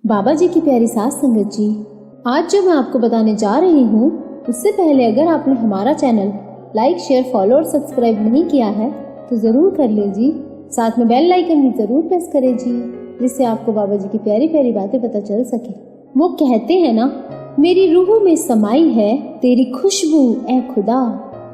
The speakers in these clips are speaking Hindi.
बाबा जी की प्यारी सास संगत जी, आज जो मैं आपको बताने जा रही हूँ उससे पहले अगर आपने हमारा चैनल लाइक, शेयर, फॉलो और सब्सक्राइब नहीं किया है तो ज़रूर कर लीजिए। साथ में बेल आइकन भी ज़रूर प्रेस करेजिए, जिससे आपको बाबा जी की प्यारी प्यारी बातें पता चल सके। वो कहते हैं ना, मेरी रूह में समाई है तेरी खुशबू ए खुदा।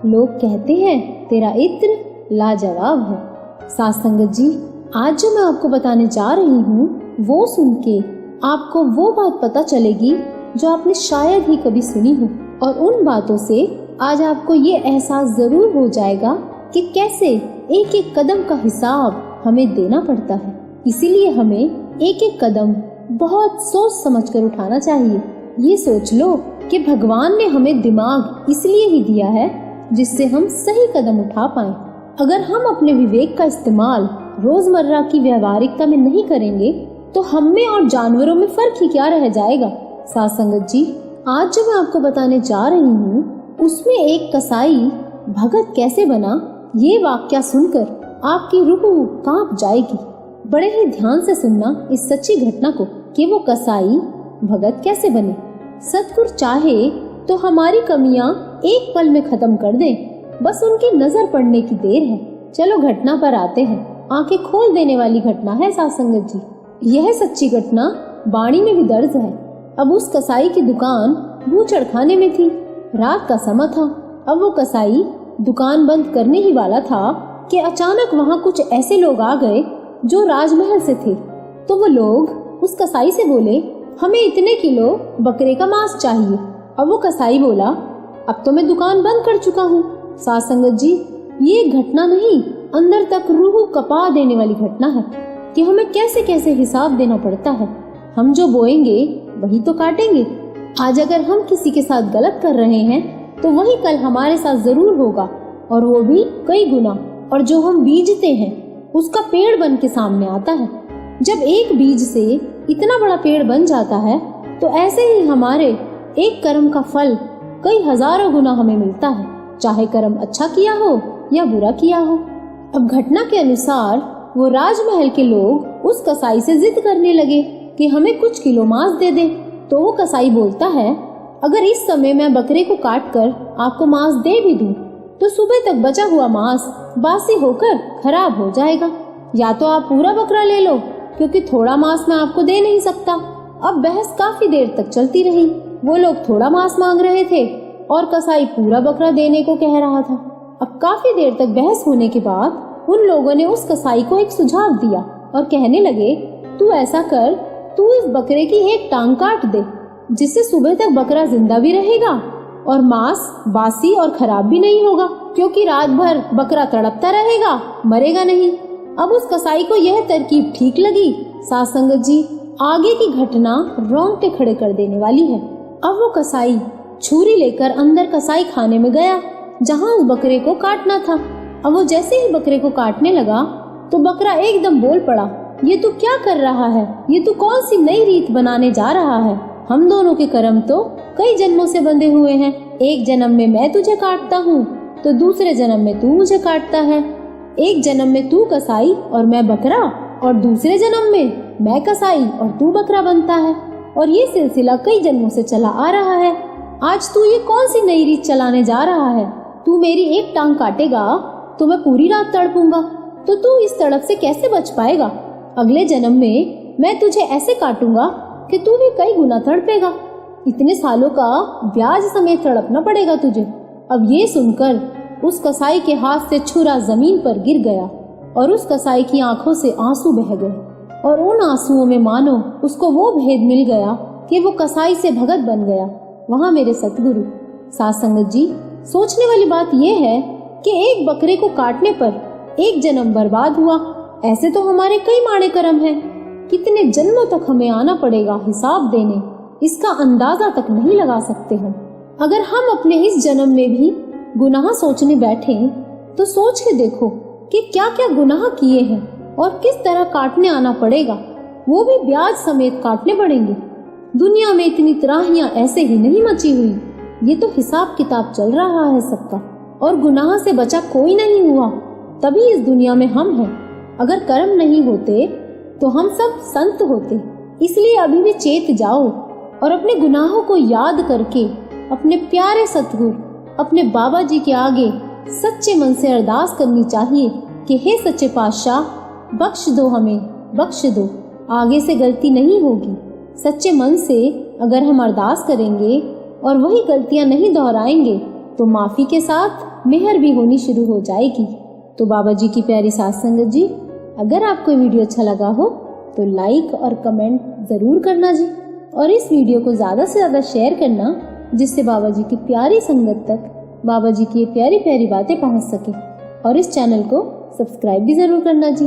लोग कहते हैं तेरा इत्र लाजवाब है। सास संगत जी, आज जो मैं आपको बताने जा रही हूँ वो सुन के आपको वो बात पता चलेगी जो आपने शायद ही कभी सुनी हो, और उन बातों से आज आपको ये एहसास जरूर हो जाएगा कि कैसे एक एक कदम का हिसाब हमें देना पड़ता है। इसीलिए हमें एक एक कदम बहुत सोच समझ कर उठाना चाहिए। ये सोच लो कि भगवान ने हमें दिमाग इसलिए ही दिया है जिससे हम सही कदम उठा पाएं। अगर हम अपने विवेक का इस्तेमाल रोजमर्रा की व्यवहारिकता में नहीं करेंगे तो हम में और जानवरों में फर्क ही क्या रह जाएगा। साथ संगत जी, आज जो मैं आपको बताने जा रही हूँ उसमें एक कसाई भगत कैसे बना, ये वाक्या सुनकर आपकी रूह कांप जाएगी। बड़े ही ध्यान से सुनना इस सच्ची घटना को कि वो कसाई भगत कैसे बने। सतगुरु चाहे तो हमारी कमियां एक पल में खत्म कर दे, बस उनकी नजर पड़ने की देर है। चलो घटना पर आते हैं। आंखें खोल देने वाली घटना है साथ संगत जी। यह सच्ची घटना बाणी में भी दर्ज है। अब उस कसाई की दुकान बूचड़ खाने में थी। रात का समय था। अब वो कसाई दुकान बंद करने ही वाला था कि अचानक वहाँ कुछ ऐसे लोग आ गए जो राजमहल से थे। तो वो लोग उस कसाई से बोले, हमें इतने किलो बकरे का मांस चाहिए। अब वो कसाई बोला, अब तो मैं दुकान बंद कर चुका हूँ। साथ संगत जी, ये घटना नहीं, अंदर तक रूह कपा देने वाली घटना है कि हमें कैसे कैसे हिसाब देना पड़ता है। हम जो बोएंगे वही तो काटेंगे। आज अगर हम किसी के साथ गलत कर रहे हैं तो वही कल हमारे साथ जरूर होगा, और वो भी कई गुना। और जो हम बीजते हैं उसका पेड़ बन के सामने आता है। जब एक बीज से इतना बड़ा पेड़ बन जाता है तो ऐसे ही हमारे एक कर्म का फल कई हजारों गुना हमें मिलता है, चाहे कर्म अच्छा किया हो या बुरा किया हो। अब घटना के अनुसार वो राजमहल के लोग उस कसाई से जिद करने लगे कि हमें कुछ किलो मांस दे दे। तो वो कसाई बोलता है, अगर इस समय मैं बकरे को काट कर आपको मांस दे भी दूं तो सुबह तक बचा हुआ मांस बासी होकर खराब हो जाएगा। या तो आप पूरा बकरा ले लो, क्योंकि थोड़ा मांस मैं आपको दे नहीं सकता। अब बहस काफी देर तक चलती रही। वो लोग थोड़ा मांस मांग रहे थे और कसाई पूरा बकरा देने को कह रहा था। अब काफी देर तक बहस होने के बाद उन लोगों ने उस कसाई को एक सुझाव दिया और कहने लगे, तू ऐसा कर, तू इस बकरे की एक टांग काट दे, जिससे सुबह तक बकरा जिंदा भी रहेगा और मांस बासी और खराब भी नहीं होगा, क्योंकि रात भर बकरा तड़पता रहेगा, मरेगा नहीं। अब उस कसाई को यह तरकीब ठीक लगी। साथ संगत जी, आगे की घटना रोंगटे खड़े कर देने वाली है। अब वो कसाई छुरी लेकर अंदर कसाई खाने में गया जहाँ उस बकरे को काटना था। अब वो जैसे ही बकरे को काटने लगा तो बकरा एकदम बोल पड़ा, ये तू क्या कर रहा है? ये तू कौन सी नई रीत बनाने जा रहा है? हम दोनों के कर्म तो कई जन्मों से बंधे हुए हैं। एक जन्म में मैं तुझे काटता हूँ तो दूसरे जन्म में तू मुझे काटता है। एक जन्म में तू कसाई और मैं बकरा, और दूसरे जन्म में मैं कसाई और तू बकरा बनता है। और ये सिलसिला कई जन्मों से चला आ रहा है। आज तू ये कौन सी नई रीत चलाने जा रहा है? तू मेरी एक टांग काटेगा तो मैं पूरी रात तड़पूंगा, तो तू इस तड़प से कैसे बच पाएगा? अगले जन्म में मैं तुझे ऐसे काटूंगा कि तू भी कई गुना तड़पेगा। इतने सालों का ब्याज समेत तड़पना पड़ेगा तुझे। अब ये सुनकर उस कसाई के हाथ से छुरा जमीन पर गिर गया और उस कसाई की आंखों से आंसू बह गए, और उन आंसुओं में मानो उसको वो भेद मिल गया कि वो कसाई से भगत बन गया। वहाँ मेरे सतगुरु। साथ संगत जी, सोचने वाली बात यह है कि एक बकरे को काटने पर एक जन्म बर्बाद हुआ। ऐसे तो हमारे कई माड़े कर्म हैं। कितने जन्मों तक हमें आना पड़ेगा हिसाब देने, इसका अंदाजा तक नहीं लगा सकते हम। अगर हम अपने इस जन्म में भी गुनाह सोचने बैठे तो सोच के देखो कि क्या क्या गुनाह किए हैं और किस तरह काटने आना पड़ेगा, वो भी ब्याज समेत काटने पड़ेंगे। दुनिया में इतनी तराहियां ऐसे ही नहीं मची हुई। ये तो हिसाब किताब चल रहा है सबका, और गुनाह से बचा कोई नहीं हुआ, तभी इस दुनिया में हम हैं। अगर कर्म नहीं होते तो हम सब संत होते, इसलिए अभी भी चेत जाओ और अपने गुनाहों को याद करके अपने प्यारे सतगुरु अपने बाबा जी के आगे सच्चे मन से अरदास करनी चाहिए कि हे सच्चे पातशाह बख्श दो, हमें बख्श दो, आगे से गलती नहीं होगी। सच्चे मन से अगर हम अरदास करेंगे और वही गलतियां नहीं दोहराएंगे तो माफ़ी के साथ मेहर भी होनी शुरू हो जाएगी। तो बाबा जी की प्यारी साथ संगत जी, अगर आपको ये वीडियो अच्छा लगा हो तो लाइक और कमेंट ज़रूर करना जी, और इस वीडियो को ज़्यादा से ज़्यादा शेयर करना जिससे बाबा जी की प्यारी संगत तक बाबा जी की ये प्यारी प्यारी बातें पहुंच सके। और इस चैनल को सब्सक्राइब भी ज़रूर करना जी।